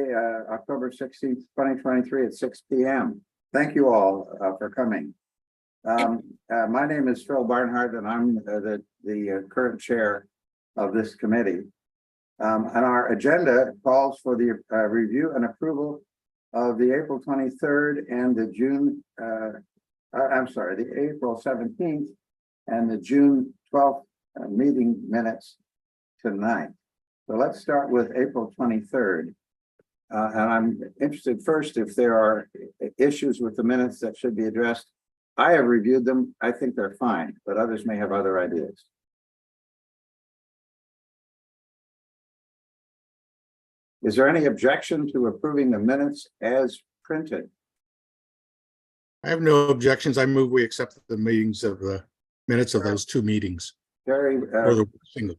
Tuesday, October 16th, 2023 at 6 p.m. Thank you all for coming. My name is Phil Barnhart, and I'm the current chair of this committee. And our agenda calls for the review and approval of the April 23rd and the the April 17th and the June 12th meeting minutes tonight. So let's start with April 23rd. And I'm interested first if there are issues with the minutes that should be addressed. I have reviewed them. I think they're fine, but others may have other ideas. Is there any objection to approving the minutes as printed? I have no objections. I move we accept the minutes of those two meetings. Terry, Or the single.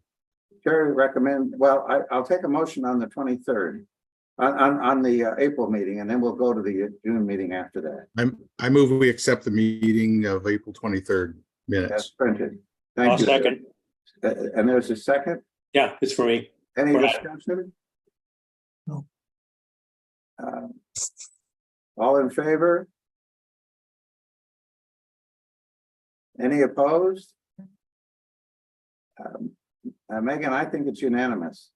Terry recommend, well, I'll take a motion on the 23rd on the April meeting, and then we'll go to the June meeting after that. I move we accept the meeting of April 23rd minutes. As printed. Thank I'll you. second. And there's a second? Yeah, it's for me. Any Right. discussion? No. All in favor? Any opposed? Megan, I think it's unanimous.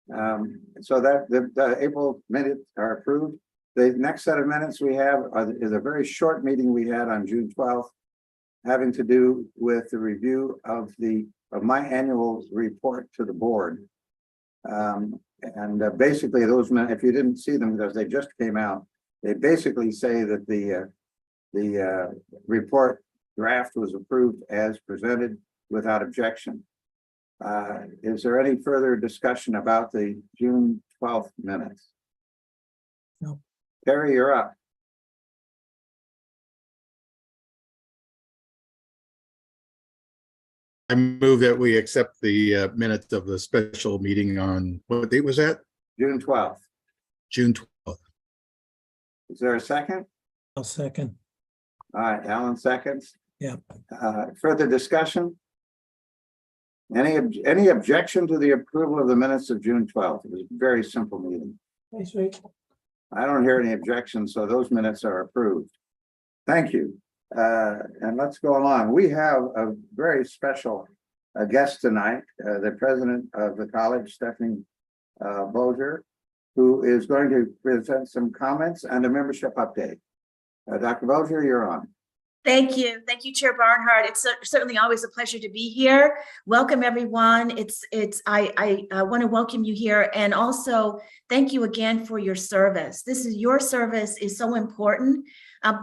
So that the April minutes are approved. The next set of minutes we have is a very short meeting we had on June 12th, having to do with the review of my annual report to the board. Basically those minutes, if you didn't see them because they just came out, they basically say that the report draft was approved as presented without objection. Is there any further discussion about the June 12th minutes? No. Terry, you're up. I move that we accept the minutes of the special meeting on, what date was that? June 12th. June 12th. Is there a second? I'll second. All right, Alan seconds. Yeah. Further discussion? Any objection to the approval of the minutes of June 12th? It was a very simple meeting. Thanks, Rick. I don't hear any objections, so those minutes are approved. Thank you. And let's go along. We have a very special guest tonight, the president of the college, Stephanie Bozier, who is going to present some comments and a membership update. Dr. Bozier, you're on. Thank you. Thank you, Chair Barnhart. It's certainly always a pleasure to be here. Welcome, everyone. I want to welcome you here, and also thank you again for your service. Your service is so important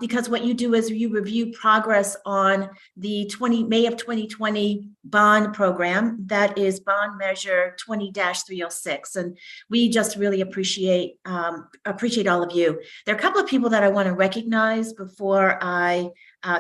because what you do is you review progress on the May of 2020 bond program. That is bond measure 20-306. And we just really appreciate all of you. There are a couple of people that I want to recognize before I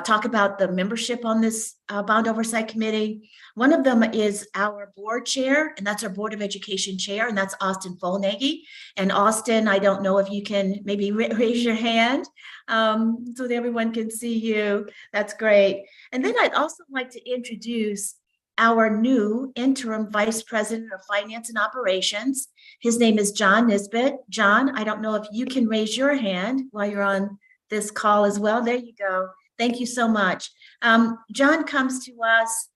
talk about the membership on this Bond Oversight Committee. One of them is our board chair, and that's our Board of Education chair, and that's Austin Folnaghy. And Austin, I don't know if you can maybe raise your hand so that everyone can see you. That's great. And then I'd also like to introduce our new interim vice president of finance and operations. His name is John Nisbet. John, I don't know if you can raise your hand while you're on this call as well. There you go. Thank you so much. John comes to us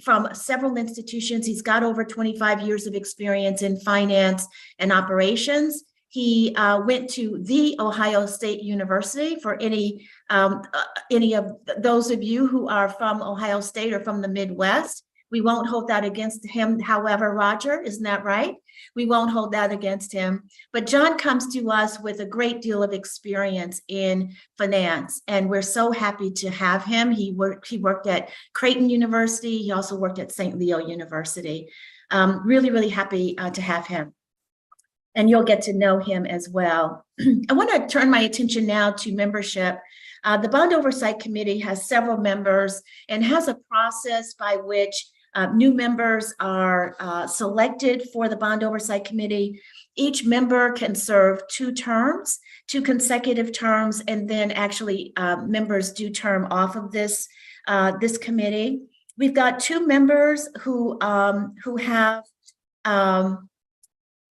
from several institutions. He's got over 25 years of experience in finance and operations. He went to The Ohio State University. For any of those of you who are from Ohio State or from the Midwest, we won't hold that against him. However, Roger, isn't that right? We won't hold that against him. But John comes to us with a great deal of experience in finance, and we're so happy to have him. He worked at Creighton University. He also worked at St. Leo University. Really, really happy to have him. And you'll get to know him as well. I want to turn my attention now to membership. The Bond Oversight Committee has several members and has a process by which new members are selected for the Bond Oversight Committee. Each member can serve 2 consecutive terms, and then actually members do term off of this committee. We've got 2 members who have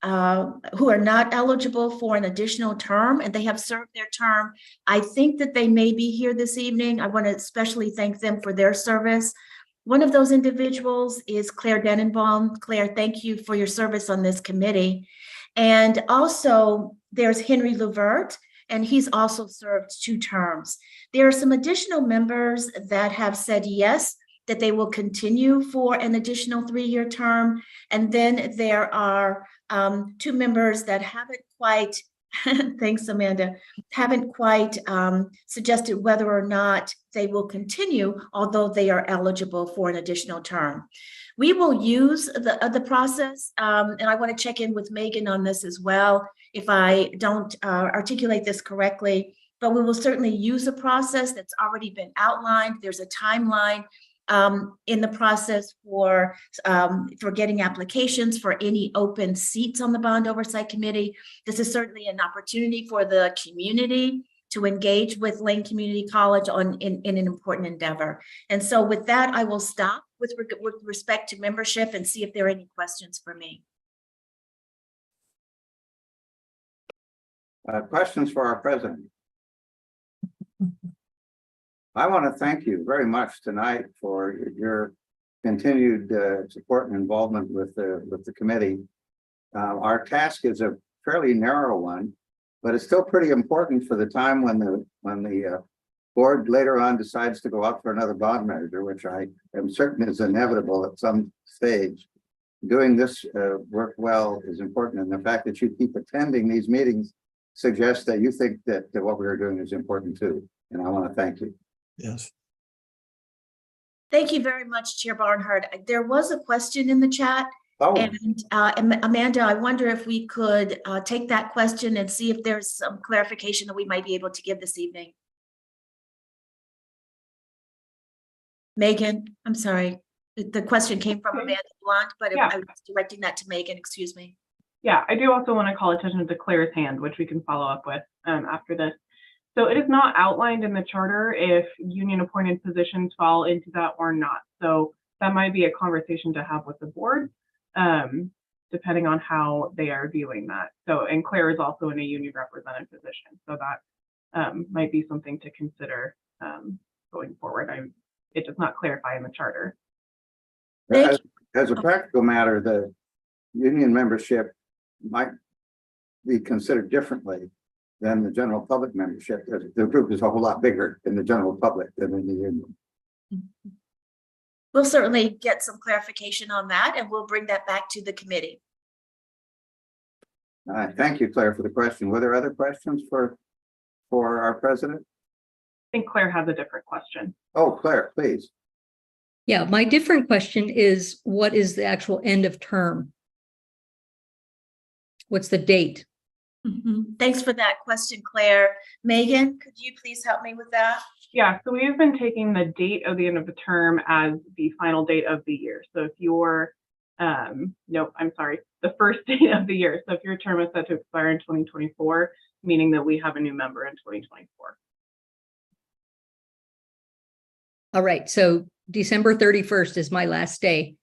who are not eligible for an additional term, and they have served their term. I think that they may be here this evening. I want to especially thank them for their service. One of those individuals is Claire Denenbaum. Claire, thank you for your service on this committee. And also there's Henry Levert, and he's also served 2 terms. There are some additional members that have said yes, that they will continue for an additional 3-year term. And then there are 2 members that haven't quite, thanks, Amanda, haven't quite suggested whether or not they will continue, although they are eligible for an additional term. We will use the process, and I want to check in with Megan on this as well, if I don't articulate this correctly, but we will certainly use a process that's already been outlined. There's a timeline in the process for getting applications for any open seats on the Bond Oversight Committee. This is certainly an opportunity for the community to engage with Lane Community College in an important endeavor. And so with that, I will stop with respect to membership and see if there are any questions for me. Questions for our president? I want to thank you very much tonight for your continued support and involvement with the committee. Our task is a fairly narrow one, but it's still pretty important for the time when the board later on decides to go out for another bond measure, which I am certain is inevitable at some stage. Doing this work well is important, and the fact that you keep attending these meetings suggests that you think that what we are doing is important too, and I want to thank you. Yes. Thank you very much, Chair Barnhart. There was a question in the chat. Oh, And Amanda, I wonder if we could take that question and see if there's some clarification that we might be able to give this evening. Megan, I'm sorry. The question came from Amanda Blunt, but Yeah. I was directing that to Megan, excuse me. Yeah, I do also want to call attention to Claire's hand, which we can follow up with after this. So it is not outlined in the charter if union appointed positions fall into that or not. So that might be a conversation to have with the board, depending on how they are viewing that. So, and Claire is also in a union represented position. So that might be something to consider going forward. It does not clarify in the charter. as a practical matter, the union membership might be considered differently than the general public membership. The group is a whole lot bigger in the general public than in the union. We'll certainly get some clarification on that, and we'll bring that back to the committee. All right, thank you, Claire, for the question. Were there other questions for our president? I think Claire has a different question. Oh, Claire, please. Yeah, my different question is, what is the actual end of term? What's the date? Thanks for that question, Claire. Megan, could you please help me with that? Yeah, so we've been taking the date of the end of the term as the final date of the year. So if your, no, I'm sorry, the first date of the year. So if your term is set to expire in 2024, meaning that we have a new member in 2024. All right, so December 31st is my last day,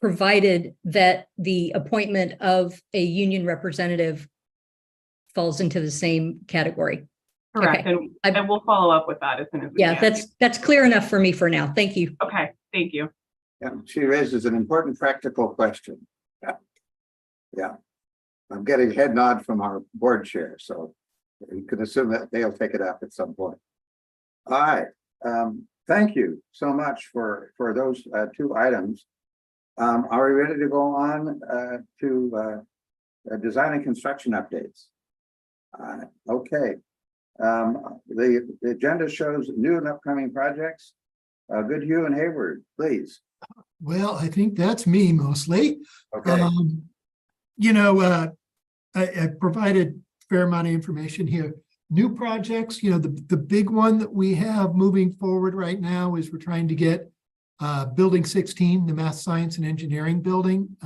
provided that the appointment of a union representative falls into the same category. Correct, Okay. and we'll follow up with that as soon as we Yeah, can. that's clear enough for me for now. Thank you. Okay, thank you. Yeah, she raises an important practical question. Yeah. I'm getting a head nod from our board chair, so you can assume that they'll take it up at some point. All right. Thank you so much for those 2 items. Are we ready to go on to design and construction updates? Okay. The agenda shows new and upcoming projects. Goodhue and Hayward, please. Well, I think that's me mostly. Okay. I provided a fair amount of information here. New projects, the big one that we have moving forward right now is we're trying to get Building 16, the Math, Science, and Engineering building,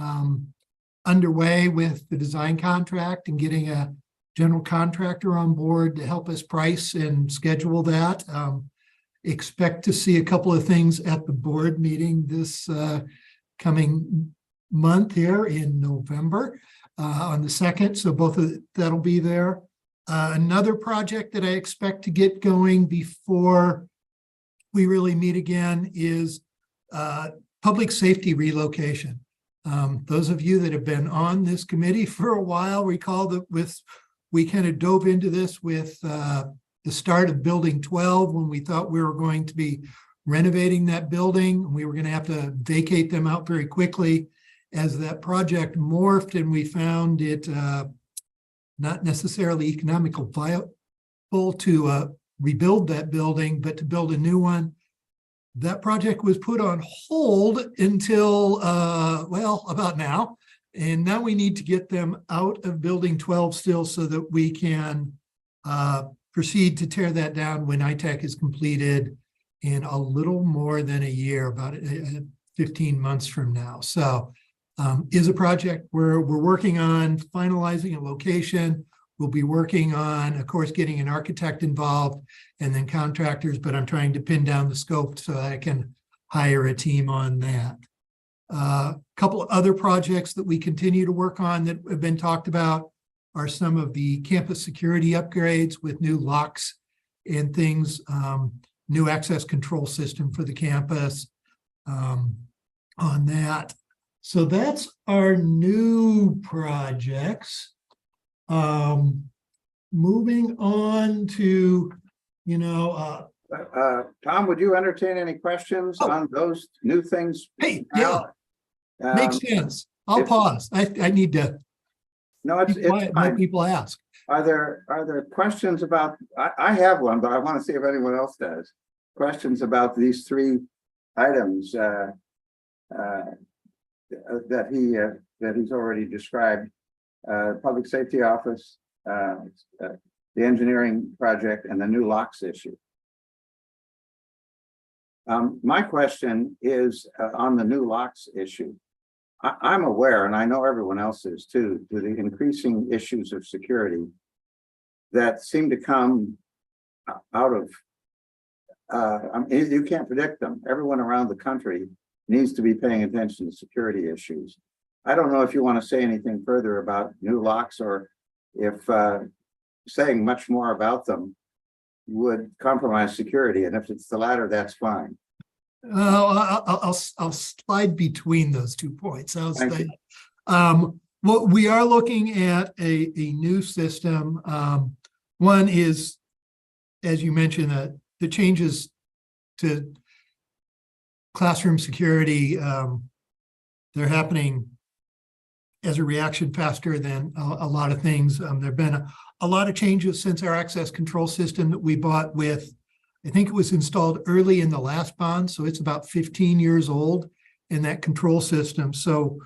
underway with the design contract and getting a general contractor on board to help us price and schedule that. Expect to see a couple of things at the board meeting this coming month here in November. on the 2nd. So both of that'll be there. Another project that I expect to get going before we really meet again is public safety relocation. Those of you that have been on this committee for a while recall that we kind of dove into this with the start of building 12 when we thought we were going to be renovating that building. We were going to have to vacate them out very quickly. As that project morphed and we found it not necessarily economical viable to rebuild that building, but to build a new one, that project was put on hold until, well, about now. And now we need to get them out of building 12 still so that we can proceed to tear that down when ITEC is completed in a little more than a year, about 15 months from now. So is a project we're working on finalizing a location. We'll be working on, of course, getting an architect involved and then contractors, but I'm trying to pin down the scope so I can hire a team on that. A couple of other projects that we continue to work on that have been talked about are some of the campus security upgrades with new locks and things, new access control system for the campus on that. So that's our new projects. Moving on to, Tom, would you entertain any questions on those new things? Hey, yeah, makes sense. I'll pause. I need to. No, it's let fine. people ask. Are there questions about, I have one, but I want to see if anyone else does. Questions about these three items that he's already described. Public safety office, the engineering project, and the new locks issue. My question is on the new locks issue. I'm aware, and I know everyone else is too, to the increasing issues of security that seem to come out of, you can't predict them. Everyone around the country needs to be paying attention to security issues. I don't know if you want to say anything further about new locks or if saying much more about them would compromise security. And if it's the latter, that's fine. I'll slide between those 2 points. Well, we are looking at a new system. One is, as you mentioned, the changes to classroom security. They're happening as a reaction faster than a lot of things. There have been a lot of changes since our access control system that we bought with, I think it was installed early in the last bond, so it's about 15 years old in that control system. So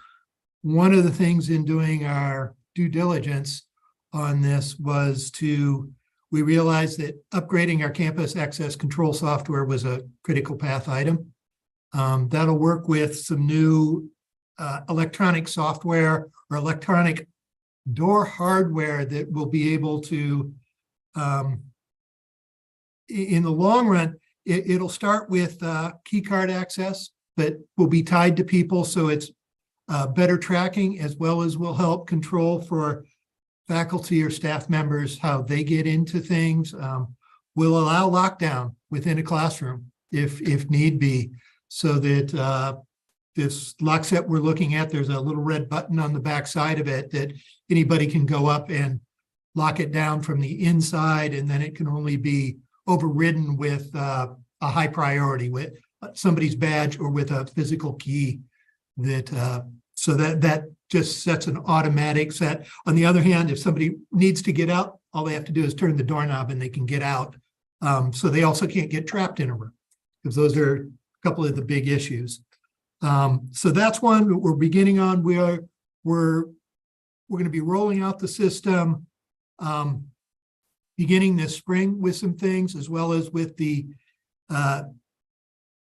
one of the things in doing our due diligence on this was we realized that upgrading our campus access control software was a critical path item. That'll work with some new electronic software or electronic door hardware that will be able to, in the long run, it'll start with key card access, but will be tied to people, so it's better tracking, as well as will help control for faculty or staff members how they get into things. Will allow lockdown within a classroom if need be, so that this lock set we're looking at, there's a little red button on the back side of it that anybody can go up and lock it down from the inside, and then it can only be overridden with a high priority with somebody's badge or with a physical key. So that just sets an automatic set. On the other hand, if somebody needs to get out, all they have to do is turn the doorknob and they can get out. So they also can't get trapped in a room, because those are a couple of the big issues. So that's one that we're beginning on. We're going to be rolling out the system beginning this spring with some things, as well as with the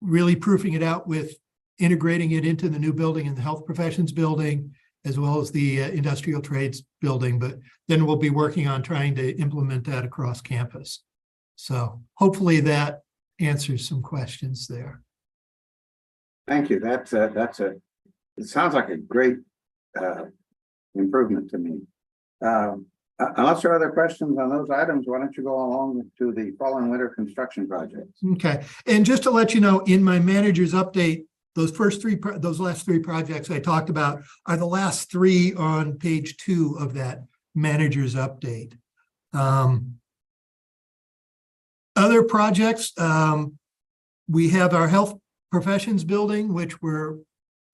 really proofing it out with integrating it into the new building in the health professions building, as well as the industrial trades building. But then we'll be working on trying to implement that across campus. So hopefully that answers some questions there. Thank you. It sounds like a great improvement to me. Unless there are other questions on those items, why don't you go along to the fall and winter construction projects? Okay, and just to let you know, in my manager's update, those last three projects I talked about are the last three on page 2 of that manager's update. Other projects, we have our health professions building, which we're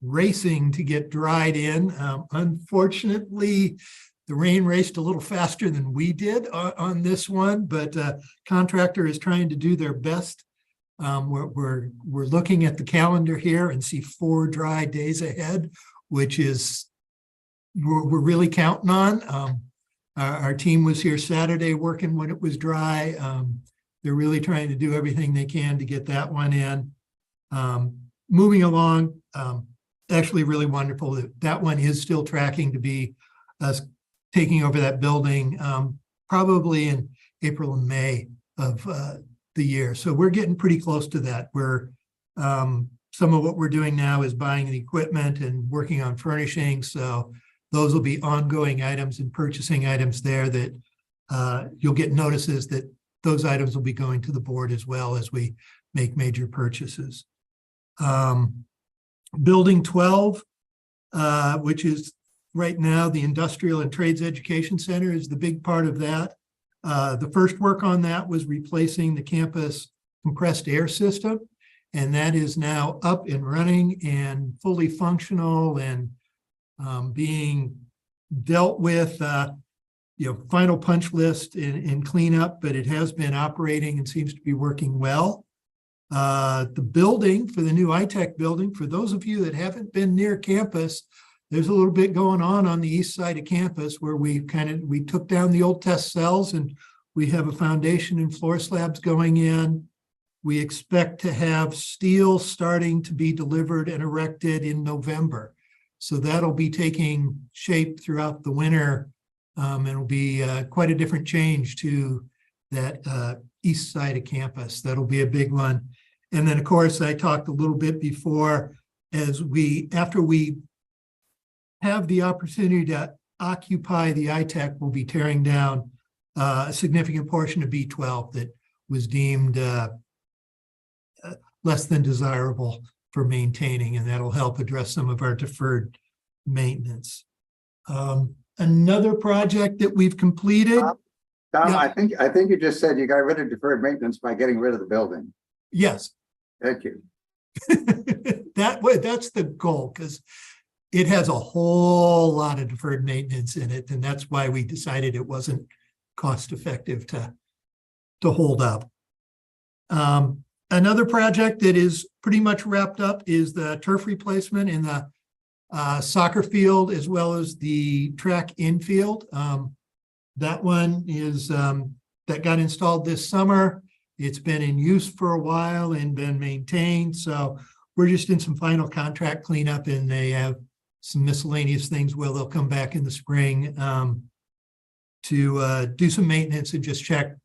racing to get dried in. Unfortunately, the rain raced a little faster than we did on this one, but contractor is trying to do their best. We're looking at the calendar here and see 4 dry days ahead, which is we're really counting on. Our team was here Saturday working when it was dry. They're really trying to do everything they can to get that one in. Moving along, actually really wonderful that one is still tracking to be us taking over that building probably in April and May of the year. So we're getting pretty close to that. We're some of what we're doing now is buying the equipment and working on furnishing. So those will be ongoing items and purchasing items there that you'll get notices that those items will be going to the board as well as we make major purchases. Building 12, which is right now the Industrial and Trades Education Center, is the big part of that. The first work on that was replacing the campus compressed air system, and that is now up and running and fully functional and being dealt with, final punch list and cleanup, but it has been operating and seems to be working well. The building for the new iTech building, for those of you that haven't been near campus, there's a little bit going on the east side of campus where we took down the old test cells and we have a foundation and floor slabs going in. We expect to have steel starting to be delivered and erected in November. So that'll be taking shape throughout the winter. And it'll be quite a different change to that east side of campus. That'll be a big one. And then, of course, I talked a little bit before, after we have the opportunity to occupy the iTech, we'll be tearing down a significant portion of B12 that was deemed less than desirable for maintaining, and that'll help address some of our deferred maintenance. Another project that we've completed. Tom, Yeah. I think you just said you got rid of deferred maintenance by getting rid of the building. Yes. Thank you. That's the goal, because it has a whole lot of deferred maintenance in it, and that's why we decided it wasn't cost effective to hold up. Another project that is pretty much wrapped up is the turf replacement in the soccer field as well as the track infield. That one is that got installed this summer. It's been in use for a while and been maintained. So we're just in some final contract cleanup, and they have some miscellaneous things where they'll come back in the spring to do some maintenance and just check,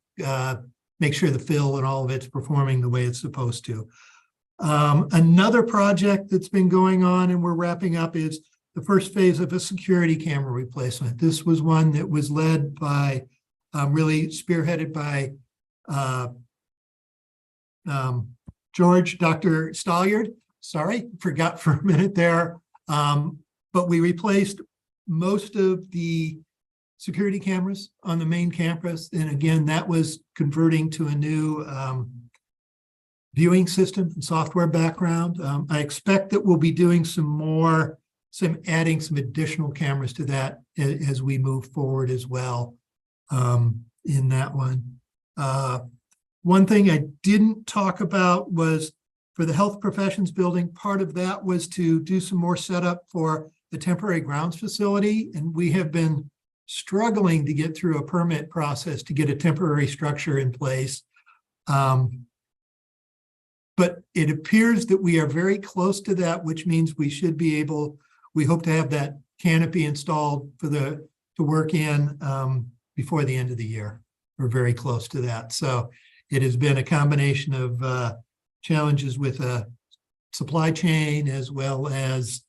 make sure the fill and all of it's performing the way it's supposed to. Another project that's been going on and we're wrapping up is the first phase of a security camera replacement. This was one that was led by, really spearheaded by George, Dr. Stalliard. Sorry, forgot for a minute there. But we replaced most of the security cameras on the main campus. And again, that was converting to a new viewing system and software background. I expect that we'll be doing adding some additional cameras to that as we move forward as well in that one. One thing I didn't talk about was for the health professions building, part of that was to do some more setup for the temporary grounds facility. And we have been struggling to get through a permit process to get a temporary structure in place. But it appears that we are very close to that, which means we should be able, we hope to have that canopy installed to work in before the end of the year. We're very close to that. So it has been a combination of challenges with a supply chain as well as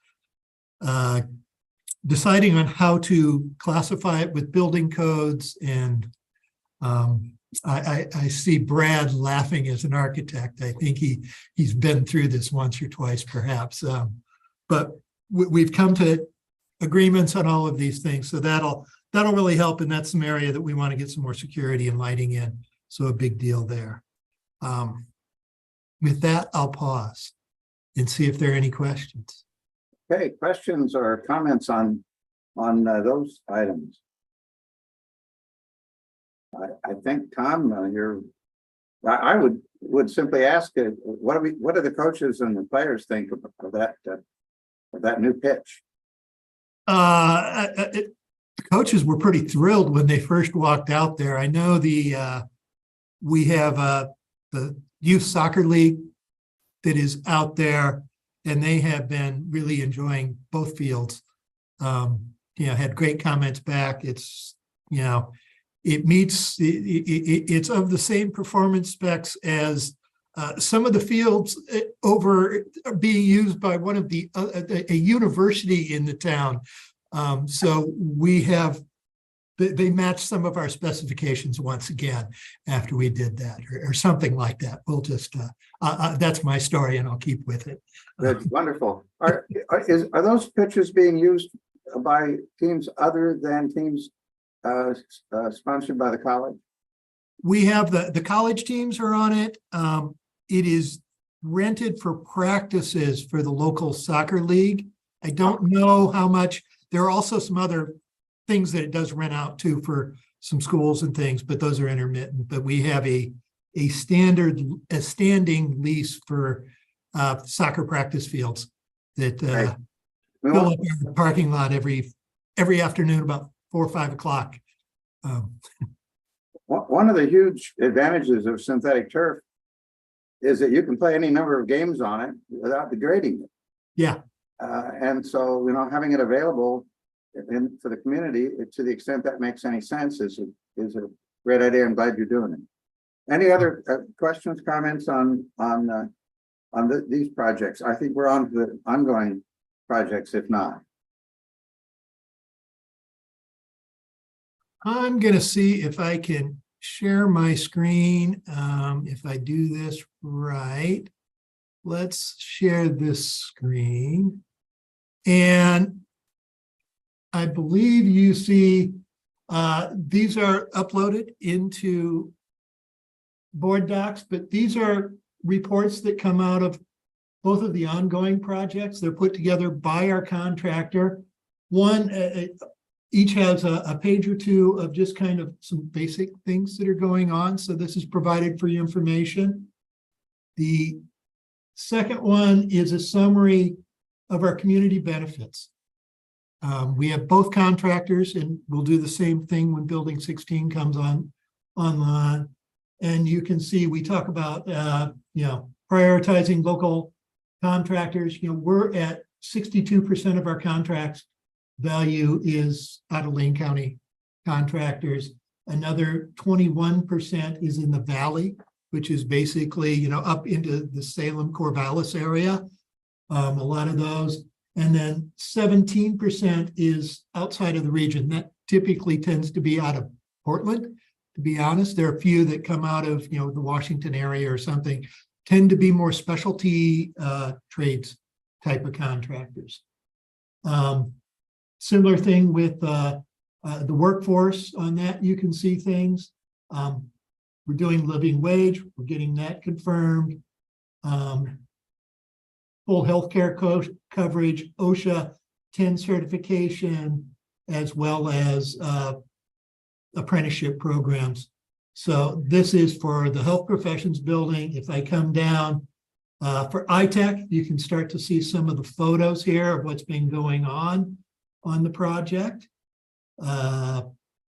deciding on how to classify it with building codes. And I see Brad laughing as an architect. I think he's been through this once or twice, perhaps. But we've come to agreements on all of these things. So that'll really help. And that's some area that we want to get some more security and lighting in. So a big deal there. With that, I'll pause and see if there are any questions. Okay, questions or comments on those items? I think, Tom, I would simply ask, what do the coaches and the players think of that new pitch? The coaches were pretty thrilled when they first walked out there. I know we have the youth soccer league that is out there, and they have been really enjoying both fields. Had great comments back. It's, it's of the same performance specs as some of the fields over being used by one of a university in the town. So they matched some of our specifications once again after we did that, or something like that. We'll just, that's my story and I'll keep with it. That's wonderful. Are those pitches being used by teams other than teams sponsored by the college? We have the college teams are on it. It is rented for practices for the local soccer league. I don't know how much. There are also some other things that it does rent out to for some schools and things, but those are intermittent. But we have a standing lease for soccer practice fields that fill up the parking lot every afternoon about 4 or 5 o'clock. One of the huge advantages of synthetic turf is that you can play any number of games on it without degrading it. Yeah. And so, having it available for the community, to the extent that makes any sense, is a great idea. I'm glad you're doing it. Any other questions, comments on these projects? I think we're on to the ongoing projects, if not. I'm going to see if I can share my screen. If I do this right, let's share this screen. And I believe you see these are uploaded into board docs, but these are reports that come out of both of the ongoing projects. They're put together by our contractor. One, each has a page or two of just kind of some basic things that are going on. So this is provided for your information. The second one is a summary of our community benefits. We have both contractors, and we'll do the same thing when Building 16 comes online. And you can see we talk about prioritizing local contractors. We're at 62% of our contracts value is out of Lane County contractors. Another 21% is in the Valley, which is basically up into the Salem Corvallis area. A lot of those. And then 17% is outside of the region. That typically tends to be out of Portland, to be honest. There are a few that come out of the Washington area or something, tend to be more specialty trades type of contractors. Similar thing with the workforce on that, you can see things. We're doing living wage, we're getting that confirmed. Full healthcare coverage, OSHA 10 certification, as well as apprenticeship programs. So this is for the health professions building. If I come down for iTech, you can start to see some of the photos here of what's been going on the project.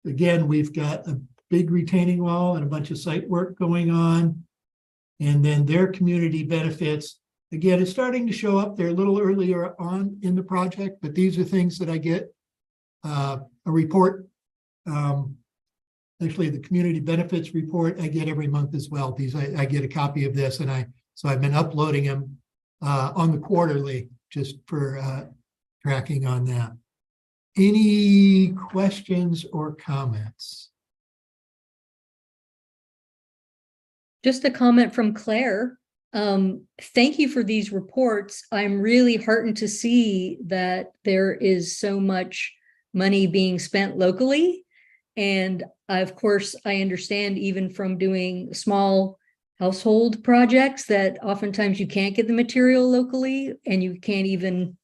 Again, we've got a big retaining wall and a bunch of site work going on. And then their community benefits. Again, it's starting to show up. They're a little earlier on in the project, but these are things that I get a report. Actually, the community benefits report I get every month as well. I get a copy of this, and I've been uploading them on the quarterly just for tracking on that. Any questions or comments? Just a comment from Claire. Thank you for these reports. I'm really heartened to see that there is so much money being spent locally. And of course, I understand even from doing small household projects that oftentimes you can't get the material locally, and you can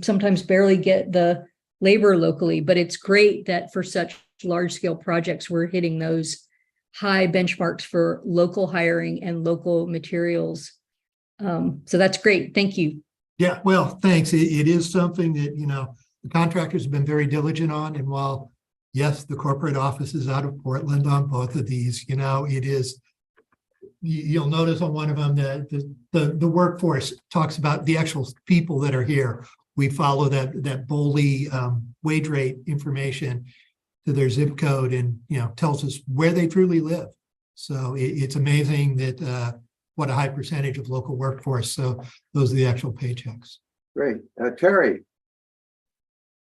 sometimes barely get the labor locally, but it's great that for such large scale projects, we're hitting those high benchmarks for local hiring and local materials. So that's great. Thank you. Yeah, well, thanks. It is something that, the contractors have been very diligent on. And while, yes, the corporate office is out of Portland on both of these, it is, you'll notice on one of them that the workforce talks about the actual people that are here. We follow that BOLI wage rate information to their zip code and, tells us where they truly live. So it's amazing that what a high percentage of local workforce. So those are the actual paychecks. Great. Terry,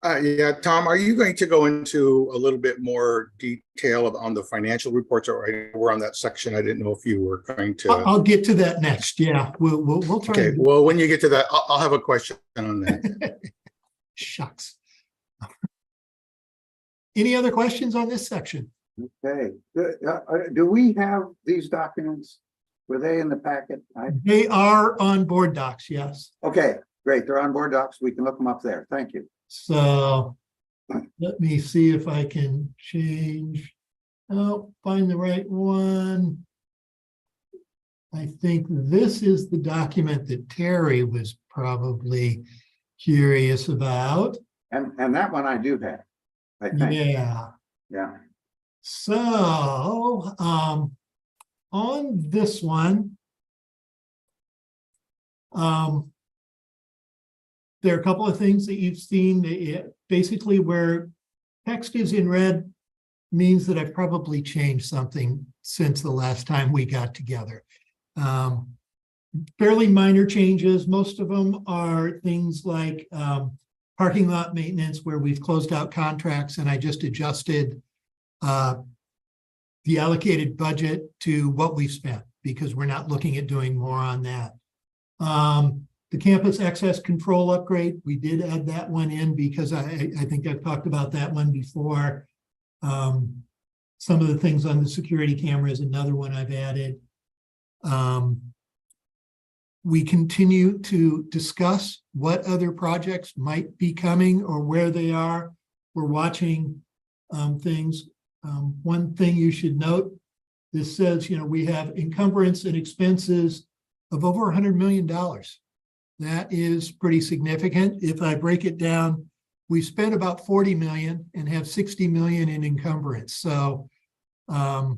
Yeah, Tom, are you going to go into a little bit more detail on the financial reports, or we're on that section? I didn't know if you were going to. I'll get to that next. Yeah, we'll try. Okay, well, when you get to that, I'll have a question on that. Shucks. Any other questions on this section? okay. Do we have these documents? Were they in the packet? They are on board docs, yes. Okay, great. They're on board docs. We can look them up there. Thank you. So let me see if I can change. Oh, find the right one. I think this is the document that Terry was probably curious about. And that one I do have, I think. Yeah. Yeah. So on this one, there are a couple of things that you've seen. Basically, where text is in red means that I've probably changed something since the last time we got together. Fairly minor changes. Most of them are things like parking lot maintenance, where we've closed out contracts and I just adjusted the allocated budget to what we've spent, because we're not looking at doing more on that. The campus access control upgrade, we did add that one in because I think I've talked about that one before. Some of the things on the security camera is another one I've added. We continue to discuss what other projects might be coming or where they are. We're watching things. One thing you should note, this says, we have encumbrance and expenses of over $100 million. That is pretty significant. If I break it down, we spent about 40 million and have 60 million in encumbrance. So I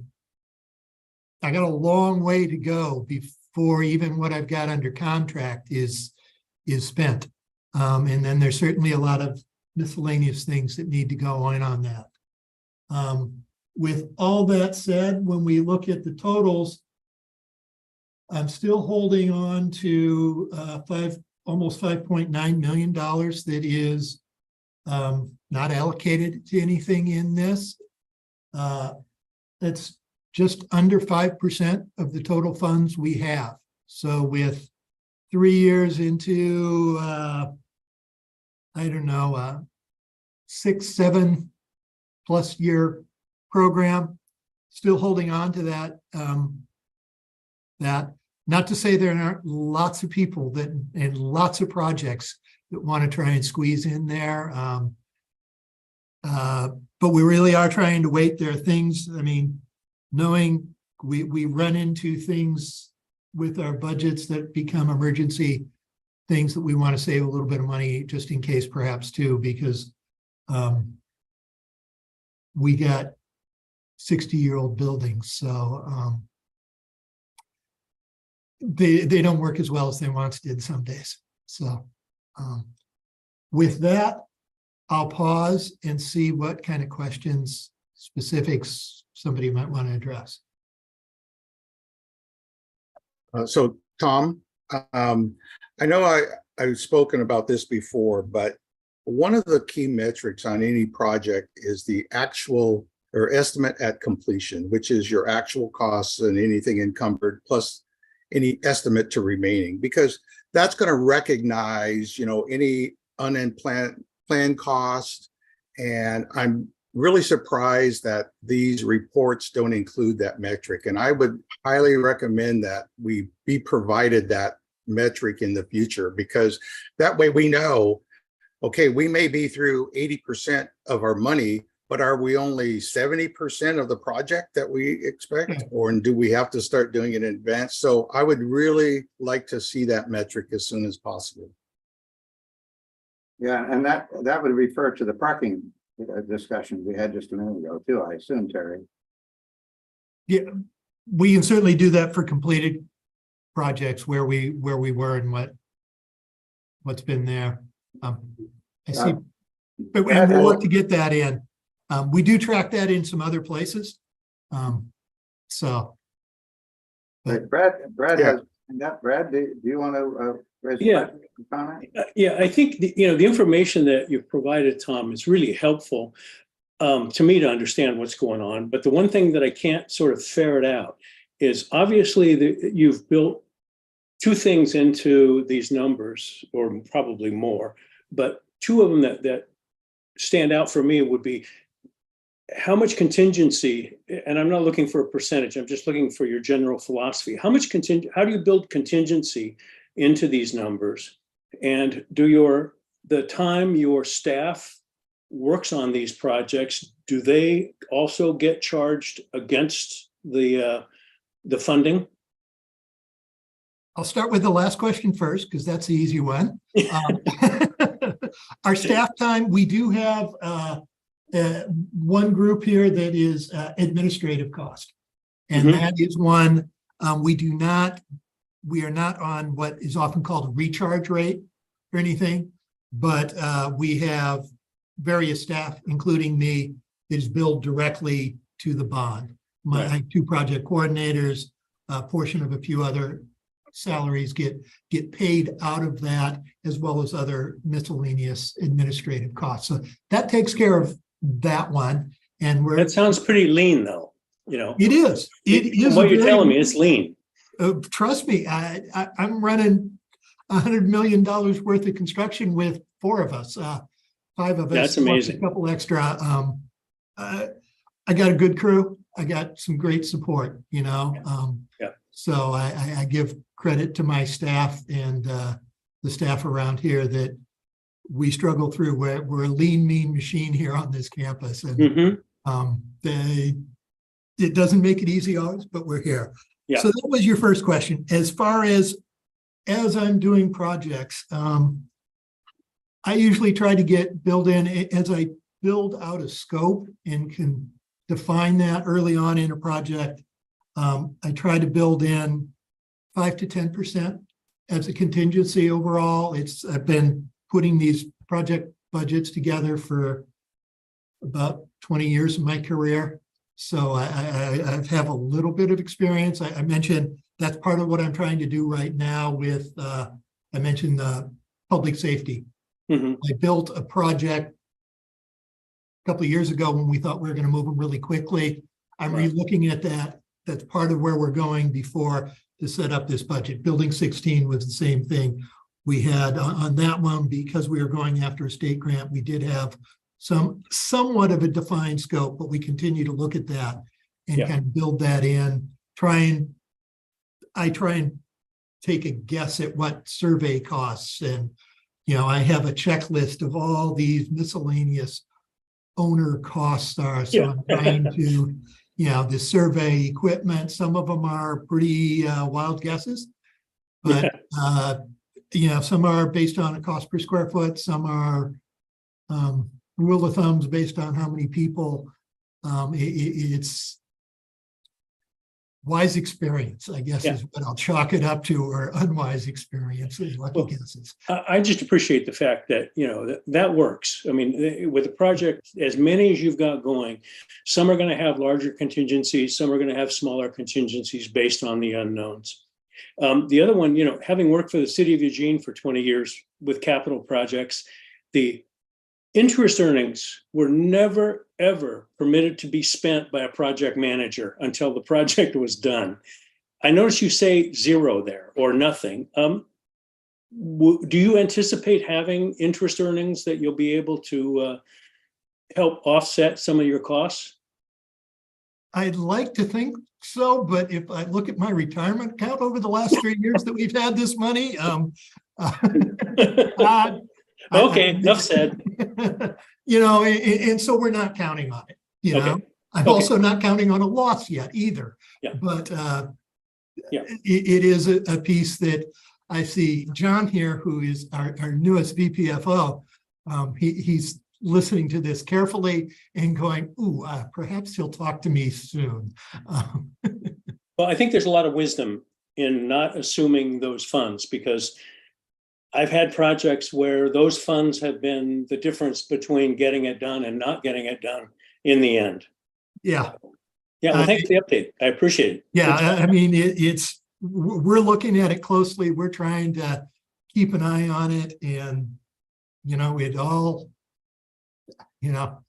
got a long way to go before even what I've got under contract is spent. And then there's certainly a lot of miscellaneous things that need to go on that. With all that said, when we look at the totals, I'm still holding on to almost $5.9 million that is not allocated to anything in this. That's just under 5% of the total funds we have. So with 3 years into, I don't know, 6-7+ year program, still holding on to that. That not to say there aren't lots of people and lots of projects that want to try and squeeze in there. But we really are trying to wait. There are things, knowing we run into things with our budgets that become emergency things that we want to save a little bit of money just in case, perhaps too, because we got 60-year-old buildings. So they don't work as well as they once did some days. So with that, I'll pause and see what kind of questions, specifics somebody might want to address. So Tom, I know I've spoken about this before, but one of the key metrics on any project is the actual or estimate at completion, which is your actual costs and anything encumbered plus any estimate to remaining, because that's going to recognize, any planned cost. And I'm really surprised that these reports don't include that metric. And I would highly recommend that we be provided that metric in the future, because that way we know, okay, we may be through 80% of our money, but are we only 70% of the project that we expect, or do we have to start doing it in advance? So I would really like to see that metric as soon as possible. Yeah, and that would refer to the parking discussion we had just a minute ago too, I assume, Terry. Yeah, we can certainly do that for completed projects where we were and what's been there. I see, but we'll look to get that in. We do track that in some other places. So. But Brad Yeah. has, Brad, do you want to raise Yeah. a comment? Yeah, I think, the information that you've provided, Tom, is really helpful to me to understand what's going on. But the one thing that I can't sort of ferret out is obviously you've built two things into these numbers, or probably more, but two of them that stand out for me would be how much contingency, and I'm not looking for a percentage, I'm just looking for your general philosophy. How do you build contingency into these numbers? And the time your staff works on these projects, do they also get charged against the funding? I'll start with the last question first, because that's the easy one. Our staff time, we do have one group here that is administrative cost. And that is one, we are not on what is often called a recharge rate or anything, but we have various staff, including me, that is billed directly to the bond. My two project coordinators, a portion of a few other salaries get paid out of that, as well as other miscellaneous administrative costs. So that takes care of that one. And That sounds pretty lean, though. It is. It is. From what you're telling me, it's lean. Trust me, I'm running $100 million worth of construction with four of us, five of us. That's amazing. A couple extra. I got a good crew. I got some great support. Yeah. So I give credit to my staff and the staff around here that we struggle through. We're a lean, mean machine here on this campus, and it doesn't make it easy always, but we're here. Yeah. So that was your first question. As far as I'm doing projects, I usually try to get build in as I build out a scope and can define that early on in a project. I try to build in 5 to 10% as a contingency overall. I've been putting these project budgets together for about 20 years of my career. So I have a little bit of experience. I mentioned that's part of what I'm trying to do right now with, I mentioned public safety. I built a project a couple of years ago when we thought we were going to move them really quickly. I'm re-looking at that. That's part of where we're going before to set up this budget. Building 16 was the same thing. We had on that one, because we were going after a state grant, we did have somewhat of a defined scope, but we continue to look at that and kind of build that in. I try and take a guess at what survey costs, and I have a checklist of all these miscellaneous owner costs are. So I'm trying to, the survey equipment, some of them are pretty wild guesses, but some are based on a cost per square foot, some are rule of thumbs based on how many people. It's wise experience, I guess, is what I'll chalk it up to, or unwise experience, lucky guesses. I just appreciate the fact that, that works. I mean, with a project, as many as you've got going, some are going to have larger contingencies, some are going to have smaller contingencies based on the unknowns. The other one, having worked for the city of Eugene for 20 years with capital projects, the interest earnings were never, ever permitted to be spent by a project manager until the project was done. I notice you say zero there or nothing. Do you anticipate having interest earnings that you'll be able to help offset some of your costs? I'd like to think so, but if I look at my retirement account over the last 3 years that we've had this money, Okay, enough said. You know, and so we're not counting on it, you know? Okay. I'm Okay. also not counting on a loss yet either. Yeah. But Yeah. it is a piece that I see John here, who is our newest VPFO. He's listening to this carefully and going, ooh, perhaps he'll talk to me soon. Well, I think there's a lot of wisdom in not assuming those funds, because I've had projects where those funds have been the difference between getting it done and not getting it done in the end. Yeah. Yeah, well, thanks for the update. I appreciate it. Yeah, I mean, we're looking at it closely. We're trying to keep an eye on it, and, you know, it all, you know,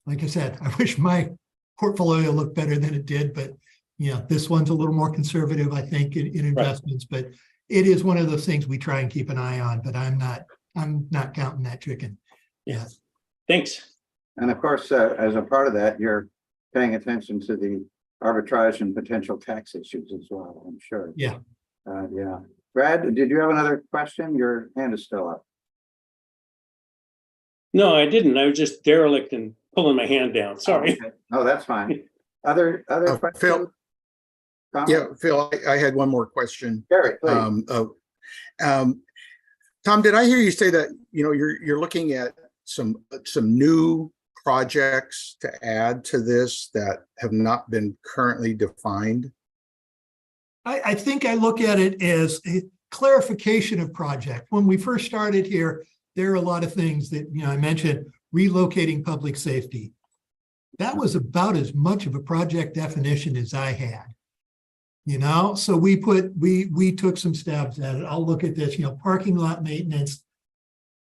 like I said, I wish my portfolio looked better than it did, but, you know, this one's a little more conservative, I think, in investments, but it is one of those things we try and keep an eye on, but I'm not counting that chicken. Yeah. Thanks. And of course, as a part of that, you're paying attention to the arbitrage and potential tax issues as well, I'm sure. Yeah. Yeah. Brad, did you have another question? Your hand is still up. No, I didn't. I was just derelict and pulling my hand down. Sorry. Okay. No, that's fine. Other Phil, questions? yeah, Phil, I had one more question. Gary, please. Tom, did I hear you say that, you know, you're looking at some new projects to add to this that have not been currently defined? I think I look at it as a clarification of project. When we first started here, there are a lot of things that, you know, I mentioned relocating public safety. That was about as much of a project definition as I had, you know? So we took some stabs at it. I'll look at this, you know, parking lot maintenance.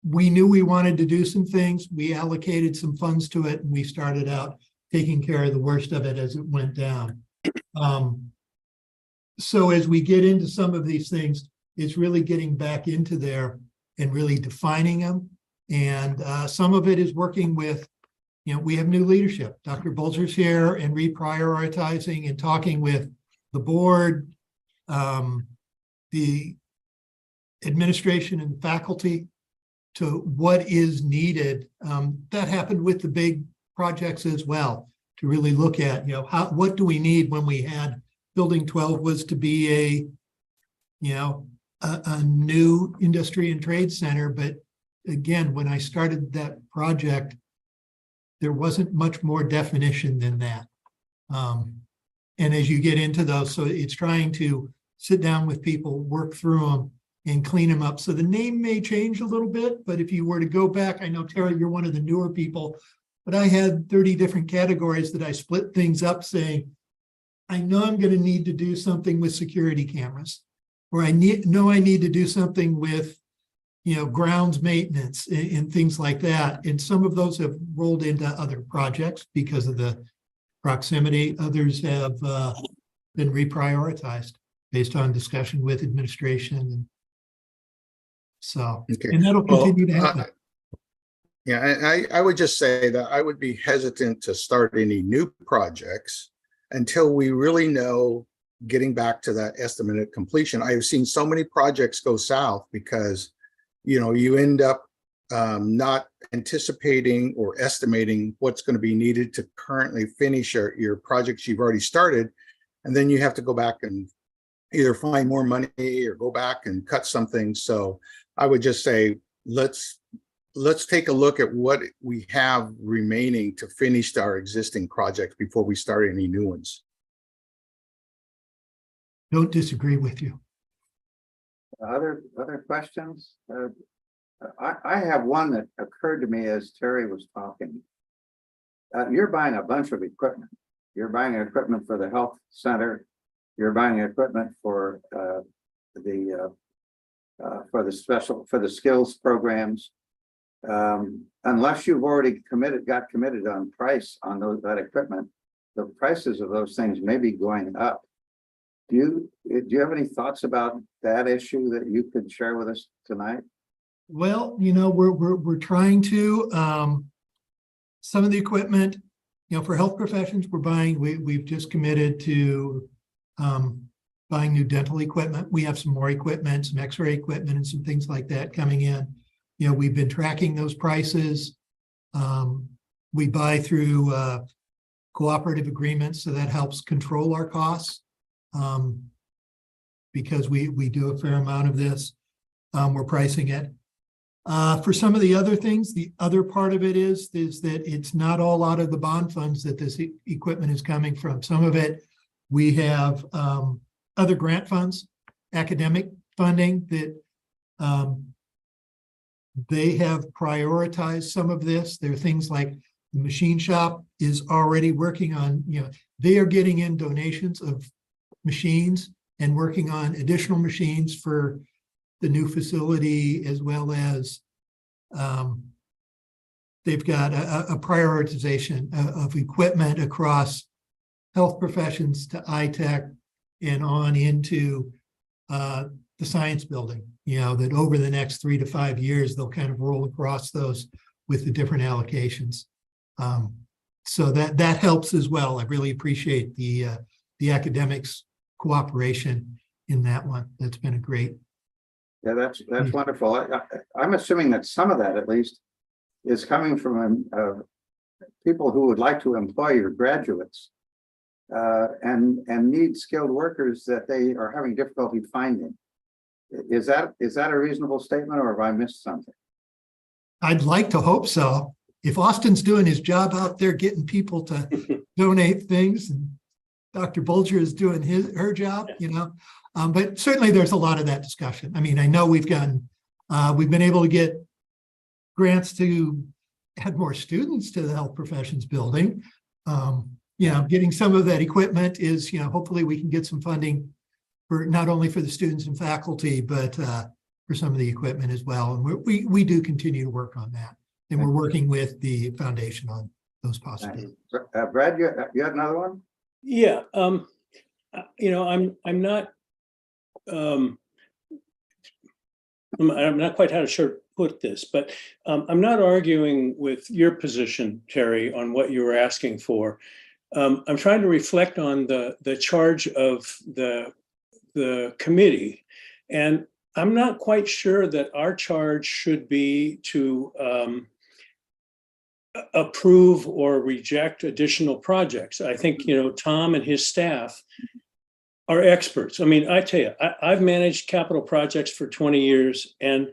We knew we wanted to do some things. We allocated some funds to it, and we started out taking care of the worst of it as it went down. So as we get into some of these things, it's really getting back into there and really defining them. And some of it is working with, you know, we have new leadership. Dr. Bolzer's here, and reprioritizing and talking with the board, the administration and faculty to what is needed. That happened with the big projects as well, to really look at, you know, what do we need when we had Building 12 was to be a, you know, a new industry and trade center. But again, when I started that project, there wasn't much more definition than that. And as you get into those, so it's trying to sit down with people, work through them, and clean them up. So the name may change a little bit, but if you were to go back, I know, Terry, you're one of the newer people, but I had 30 different categories that I split things up, saying, I know I'm going to need to do something with security cameras, or I know I need to do something with, you know, grounds maintenance and things like that. And some of those have rolled into other projects because of the proximity. Others have been reprioritized based on discussion with administration. And so, Okay. and that'll continue to happen. Yeah, I would just say that I would be hesitant to start any new projects until we really know, getting back to that estimated completion. I have seen so many projects go south because, you know, you end up not anticipating or estimating what's going to be needed to currently finish your projects you've already started. And then you have to go back and either find more money or go back and cut something. So I would just say, let's take a look at what we have remaining to finish our existing projects before we start any new ones. Don't disagree with you. Other questions? I have one that occurred to me as Terry was talking. You're buying a bunch of equipment. You're buying equipment for the health center. You're buying equipment for the skills programs. unless you've already got committed on price on that equipment, the prices of those things may be going up. Do you have any thoughts about that issue that you could share with us tonight? Well, we're trying to, some of the equipment, for health professions, we've just committed to buying new dental equipment. We have some more equipment, some x-ray equipment and some things like that coming in. We've been tracking those prices. We buy through cooperative agreements, so that helps control our costs. Because we do a fair amount of this, we're pricing it. For some of the other things, the other part of it is that it's not all out of the bond funds that this equipment is coming from. Some of it, we have other grant funds, academic funding that they have prioritized some of this. There are things like the machine shop is already working on, they are getting in donations of machines and working on additional machines for the new facility, as well as they've got a prioritization of equipment across health professions to iTech and on into the science building, that over the next 3 to 5 years, they'll kind of roll across those with the different allocations. So that helps as well. I really appreciate the academics cooperation in that one. That's been a great. Yeah, that's wonderful. I'm assuming that some of that, at least, is coming from people who would like to employ your graduates and need skilled workers that they are having difficulty finding. Is that a reasonable statement, or have I missed something? I'd like to hope so. If Austin's doing his job out there getting people to donate things, and Dr. Bulger is doing her job, but certainly there's a lot of that discussion. I mean, I know we've been able to get grants to add more students to the health professions building. Getting some of that equipment is, hopefully we can get some funding for not only for the students and faculty, but for some of the equipment as well. And we do continue to work on that. And we're working with the foundation on those possibilities. Brad, you had another one? Yeah, I'm not. I'm not quite how to put this, but I'm not arguing with your position, Terry, on what you were asking for. I'm trying to reflect on the charge of the committee, and I'm not quite sure that our charge should be to approve or reject additional projects. I think, Tom and his staff are experts. I mean, I tell you, I've managed capital projects for 20 years, and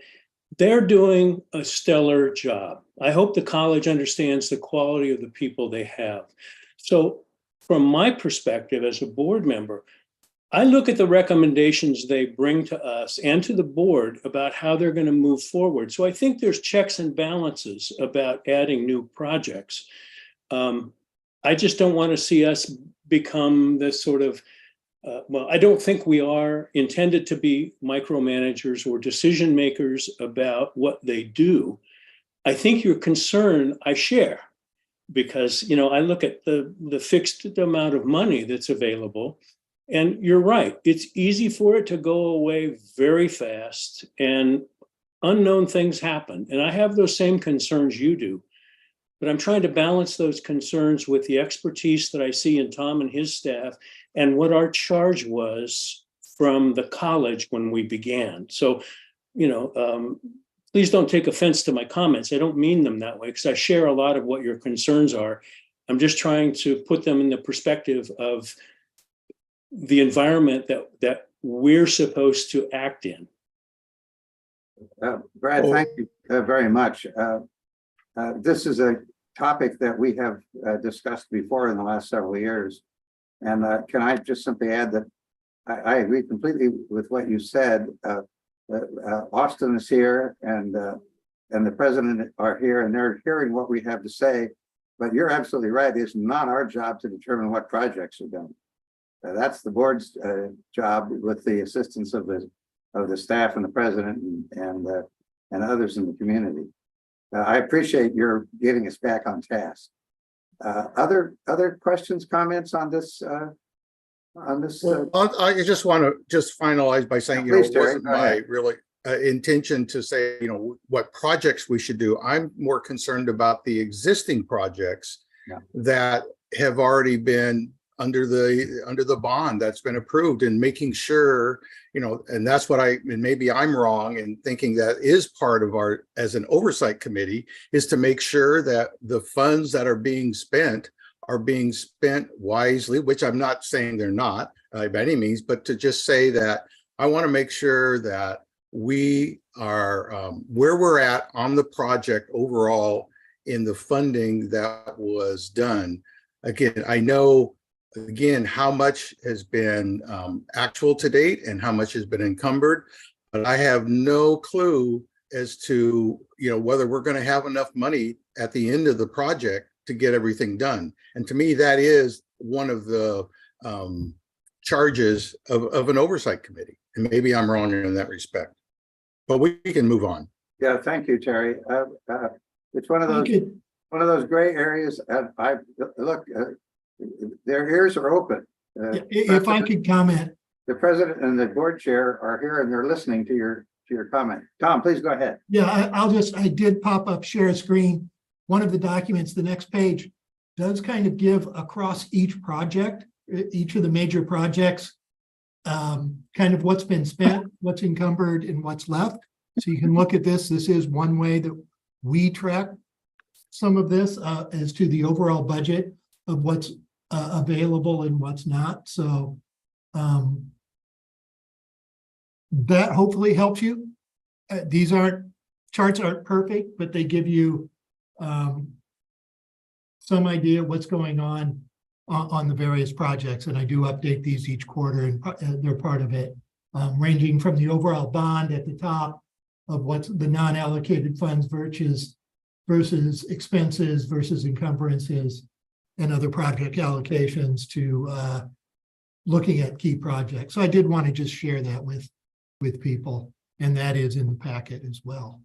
they're doing a stellar job. I hope the college understands the quality of the people they have. So from my perspective as a board member, I look at the recommendations they bring to us and to the board about how they're going to move forward. So I think there's checks and balances about adding new projects. I just don't want to see us become this sort of, I don't think we are intended to be micromanagers or decision makers about what they do. I think your concern I share, because, I look at the fixed amount of money that's available. And you're right, it's easy for it to go away very fast, and unknown things happen. And I have those same concerns you do, but I'm trying to balance those concerns with the expertise that I see in Tom and his staff and what our charge was from the college when we began. So, please don't take offense to my comments. I don't mean them that way, because I share a lot of what your concerns are. I'm just trying to put them in the perspective of the environment that we're supposed to act in. Brad, thank you very much. This is a topic that we have discussed before in the last several years. And can I just simply add that I agree completely with what you said. Austin is here, and the president are here, and they're hearing what we have to say. But you're absolutely right. It's not our job to determine what projects are done. That's the board's job, with the assistance of the staff and the president and others in the community. I appreciate your getting us back on task. Other questions, comments on this? Well, I just want to just finalize by saying, Yeah, please, it Terry, wasn't go my ahead. really intention to say, what projects we should do. I'm more concerned about the existing projects Yeah. that have already been under the bond that's been approved, and making sure, and that's what and maybe I'm wrong in thinking that is part of our, as an oversight committee, is to make sure that the funds that are being spent wisely, which I'm not saying they're not by any means, but to just say that I want to make sure that we are where we're at on the project overall in the funding that was done. Again, I know how much has been actual to date and how much has been encumbered, but I have no clue as to whether we're going to have enough money at the end of the project to get everything done. And to me, that is one of the charges of an oversight committee. And maybe I'm wrong in that respect, but we can move on. Yeah, thank you, Terry. It's one of I those could- gray areas. I look, their ears are open. If I could comment, The president and the board chair are here and they're listening to your comment. Tom, please go ahead. yeah, I did pop up share screen. One of the documents, the next page, does kind of give across each project, each of the major projects, kind of what's been spent, what's encumbered, and what's left. So you can look at this. This is one way that we track some of this as to the overall budget of what's available and what's not. So that hopefully helps you. These charts aren't perfect, but they give you some idea what's going on the various projects. And I do update these each quarter, and they're part of it, ranging from the overall bond at the top of what's the non-allocated funds versus expenses versus encumbrances and other project allocations to looking at key projects. So I did want to just share that with people, and that is in the packet as well.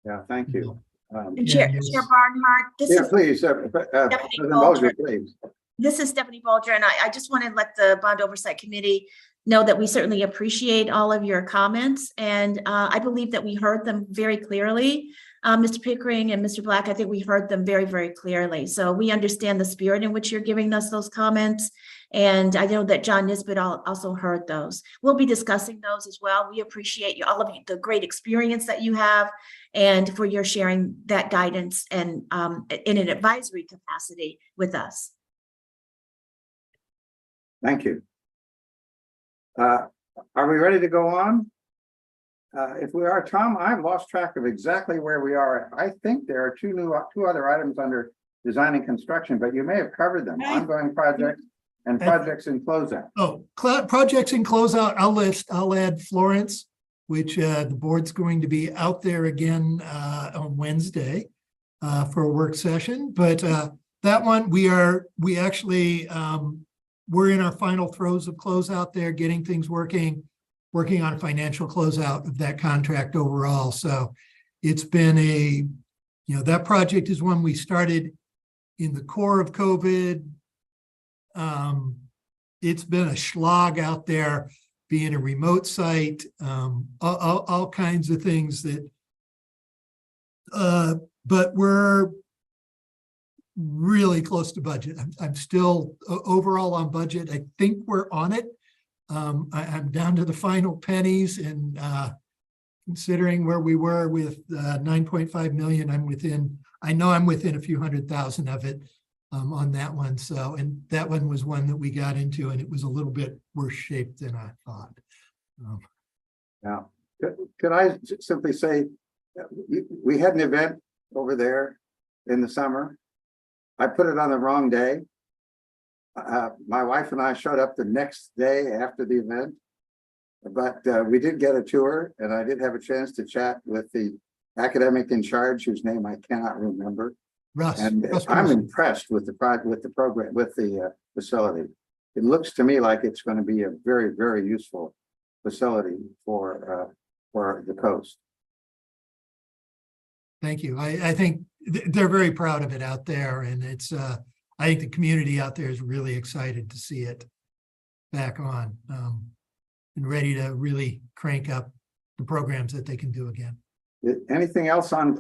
Yeah, thank you. And Chair yes. Barnhart, this Yeah, is please, President Bolger, please. This is Stephanie Bolger, and I just want to let the Bond Oversight Committee know that we certainly appreciate all of your comments, and I believe that we heard them very clearly. Mr. Pickering and Mr. Black, I think we heard them very, very clearly. So we understand the spirit in which you're giving us those comments, and I know that John Nisbet also heard those. We'll be discussing those as well. We appreciate you, all of you, the great experience that you have, and for your sharing that guidance and in an advisory capacity with us. Thank you. Are we ready to go on? If we are, Tom, I've lost track of exactly where we are. I think there are two other items under design and construction, but you may have covered them. Ongoing projects and projects in closeout. Oh, projects in closeout, I'll add Florence, which the board's going to be out there again on Wednesday for a work session. But that one, we're in our final throes of closeout there, getting things working on a financial closeout of that contract overall. So it's been that project is one we started in the core of COVID. It's been a slog out there, being a remote site, all kinds of things that, but we're really close to budget. I'm still overall on budget. I think we're on it. I'm down to the final pennies, and considering where we were with 9.5 million, I know I'm within a few $100,000 of it on that one. So, and that one was one that we got into, and it was a little bit worse shaped than I thought. Yeah. Could I simply say, we had an event over there in the summer. I put it on the wrong day. My wife and I showed up the next day after the event, but we did get a tour, and I did have a chance to chat with the academic in charge, whose name I cannot remember. Russ, And Russ I'm Wilson. impressed with the program, with the facility. It looks to me like it's going to be a very, very useful facility for the coast. Thank you. I think they're very proud of it out there, and it's, I think the community out there is really excited to see it back on, and ready to really crank up the programs that they can do again. Anything else on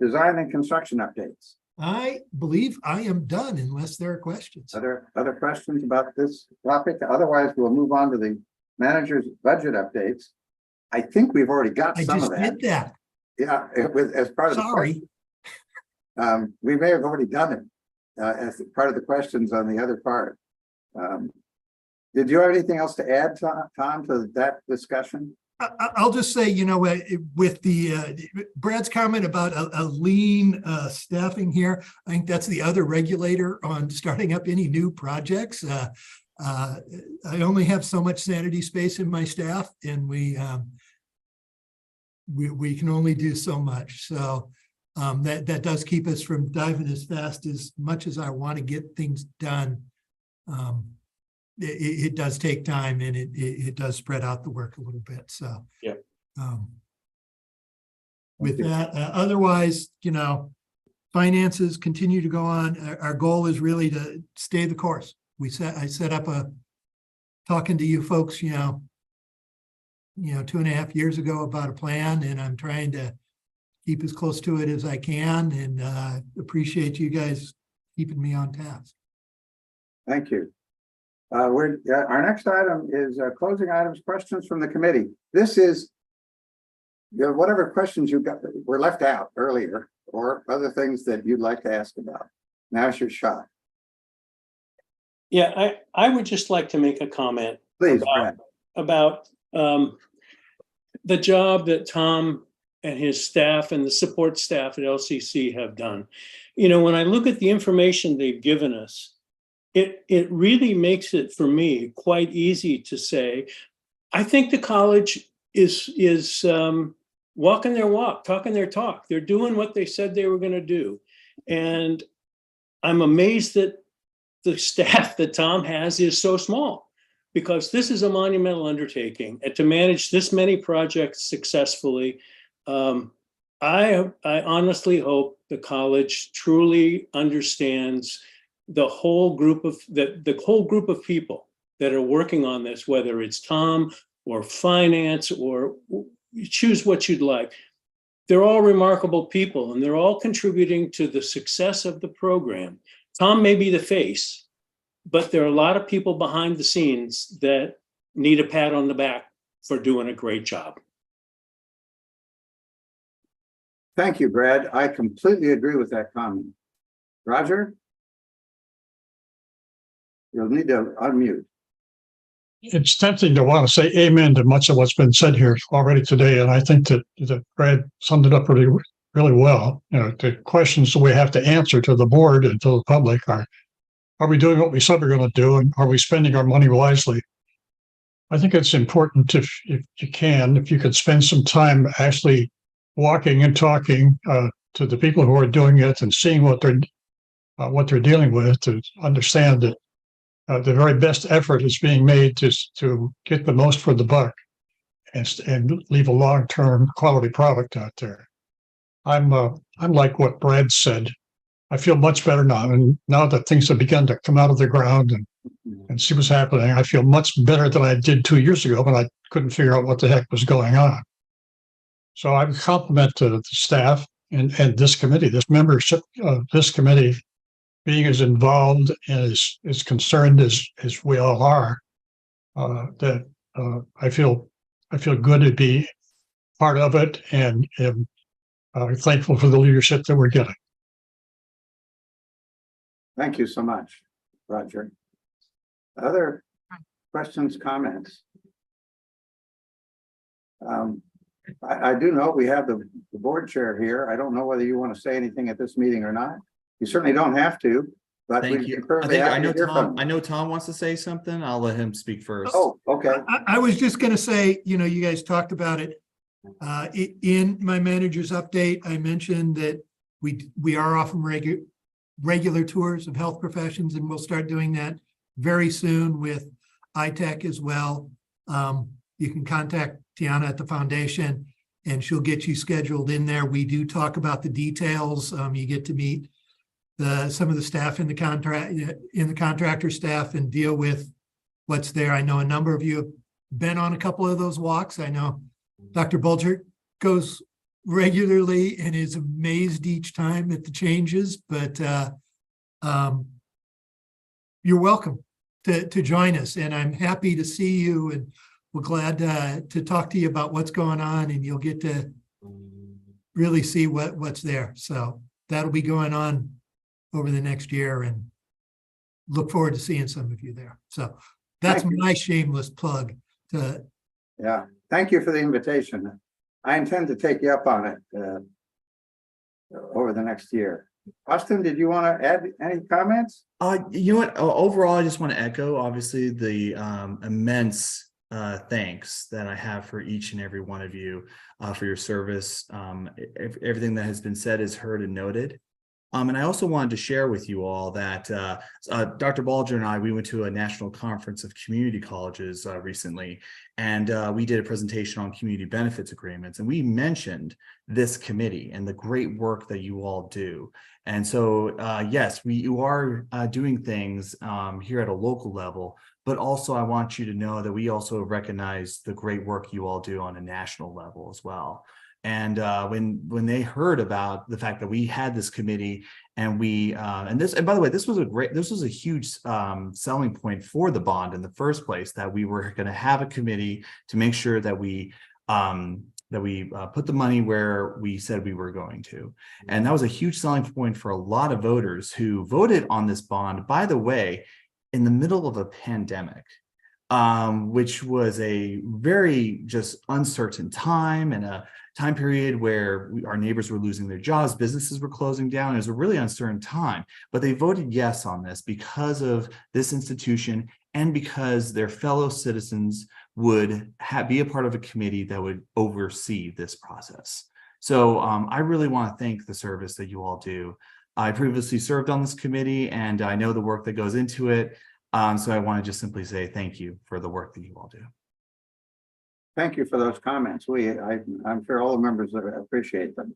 design and construction updates? I believe I am done unless there are questions. Other questions about this topic? Otherwise, we'll move on to the manager's budget updates. I think we've already got I some of just that. did that. Yeah, as part of the Sorry. we may have already done it as part of the questions on the other part. Did you have anything else to add, Tom, to that discussion? I'll just say, you know, with the Brad's comment about a lean staffing here, I think that's the other regulator on starting up any new projects. I only have so much sanity space in my staff, and we can only do so much. So that does keep us from diving as fast as much as I want to get things done. It does take time, and it does spread out the work a little bit. So, yeah. With that, otherwise, you know, finances continue to go on. Our goal is really to stay the course. I set up talking to you folks, you know, 2.5 years ago about a plan, and I'm trying to keep as close to it as I can, and appreciate you guys keeping me on task. Thank you. Our next item is closing items, questions from the committee. This is whatever questions you got were left out earlier, or other things that you'd like to ask about. Now's your shot. Yeah, I would just like to make a comment Please, Brad. about the job that Tom and his staff and the support staff at LCC have done. You know, when I look at the information they've given us, it really makes it, for me, quite easy to say, I think the college is walking their walk, talking their talk. They're doing what they said they were going to do. And I'm amazed that the staff that Tom has is so small, because this is a monumental undertaking, and to manage this many projects successfully, I honestly hope the college truly understands the whole group of people that are working on this, whether it's Tom or finance, or choose what you'd like. They're all remarkable people, and they're all contributing to the success of the program. Tom may be the face, but there are a lot of people behind the scenes that need a pat on the back for doing a great job. Thank you, Brad. I completely agree with that comment. Roger? You'll need to unmute. It's tempting to want to say amen to much of what's been said here already today, and I think that Brad summed it up really well. You know, the questions that we have to answer to the board and to the public are we doing what we said we're going to do, and are we spending our money wisely? I think it's important if you could spend some time actually walking and talking to the people who are doing it and seeing what they're dealing with, to understand that the very best effort is being made to get the most for the buck and leave a long-term quality product out there. I'm like what Brad said. I feel much better now, and now that things have begun to come out of the ground and see what's happening, I feel much better than I did 2 years ago when I couldn't figure out what the heck was going on. So I compliment the staff and this committee, this membership of this committee, being as involved and as concerned as we all are, that I feel good to be part of it, and am thankful for the leadership that we're getting. Thank you so much, Roger. Other questions, comments? I do know we have the board chair here. I don't know whether you want to say anything at this meeting or not. You certainly don't have to, but Thank we you. I know Tom wants to say something. I'll let him speak first. Oh, okay. I was just going to say, you know, you guys talked about it. In my manager's update, I mentioned that we are offering regular tours of health professions, and we'll start doing that very soon with ITech as well. You can contact Tiana at the foundation, and she'll get you scheduled in there. We do talk about the details. You get to meet some of the staff in the contractor staff and deal with what's there. I know a number of you have been on a couple of those walks. I know Dr. Bulger goes regularly and is amazed each time at the changes, but you're welcome to join us, and I'm happy to see you, and we're glad to talk to you about what's going on, and you'll get to really see what's there. So that'll be going on over the next year, and look forward to seeing some of you there. So that's my shameless plug to. Yeah, thank you for the invitation. I intend to take you up on it over the next year. Austin, did you want to add any comments? You know what? Overall, I just want to echo, obviously, the immense thanks that I have for each and every one of you for your service. Everything that has been said is heard and noted. And I also wanted to share with you all that Dr. Bulger and I, we went to a national conference of community colleges recently, and we did a presentation on community benefits agreements, and we mentioned this committee and the great work that you all do. And so, yes, you are doing things here at a local level, but also I want you to know that we also recognize the great work you all do on a national level as well. And when they heard about the fact that we had this committee and and by the way, this was a huge selling point for the bond in the first place, that we were going to have a committee to make sure that we put the money where we said we were going to. And that was a huge selling point for a lot of voters who voted on this bond, by the way, in the middle of a pandemic. Which was a very just uncertain time, and a time period where our neighbors were losing their jobs, businesses were closing down. It was a really uncertain time, but they voted yes on this because of this institution and because their fellow citizens would be a part of a committee that would oversee this process. So I really want to thank the service that you all do. I previously served on this committee, and I know the work that goes into it. So I want to just simply say thank you for the work that you all do. Thank you for those comments. I'm sure all the members appreciate them.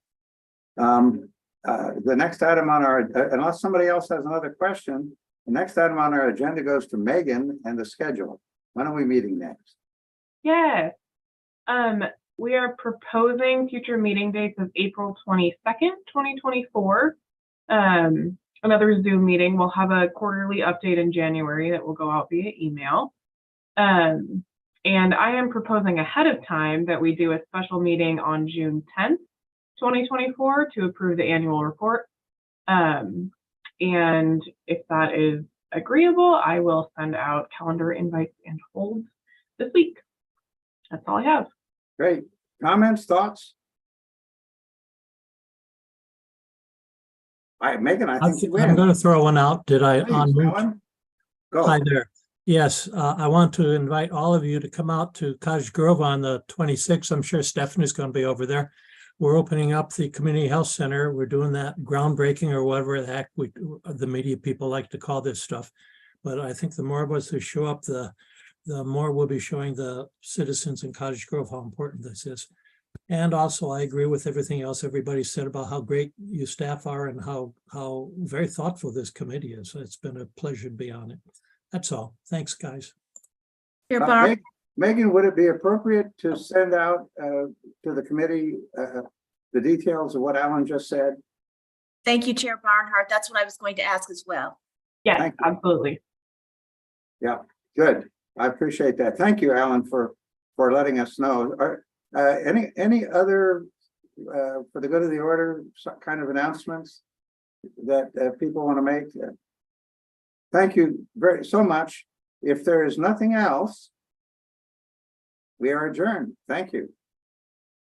The next item on our, unless somebody else has another question, the next item on our agenda goes to Megan and the schedule. When are we meeting next? Yes. We are proposing future meeting dates of April 22nd, 2024. Another Zoom meeting. We'll have a quarterly update in January that will go out via email. And I am proposing ahead of time that we do a special meeting on June 10th, 2024 to approve the annual report. And if that is agreeable, I will send out calendar invites and holds this week. That's all I have. Great. Comments, thoughts? Megan, I think I'm going to throw one out. Did I unmute? Go. Hi there. Yes, I want to invite all of you to come out to Cottage Grove on the 26th. I'm sure Stephanie's going to be over there. We're opening up the Community Health Center. We're doing that groundbreaking, or whatever the heck the media people like to call this stuff. But I think the more of us who show up, the more we'll be showing the citizens in Cottage Grove how important this is. And also, I agree with everything else everybody said about how great you staff are and how very thoughtful this committee is. It's been a pleasure to be on it. That's all. Thanks, guys. Megan, would it be appropriate to send out to the committee the details of what Alan just said? Thank you, Chair Barnhart. That's what I was going to ask as well. Yes, absolutely. Yeah, good. I appreciate that. Thank you, Alan, for letting us know. Any other, for the good of the order, some kind of announcements that people want to make? Thank you so much. If there is nothing else, we are adjourned. Thank you.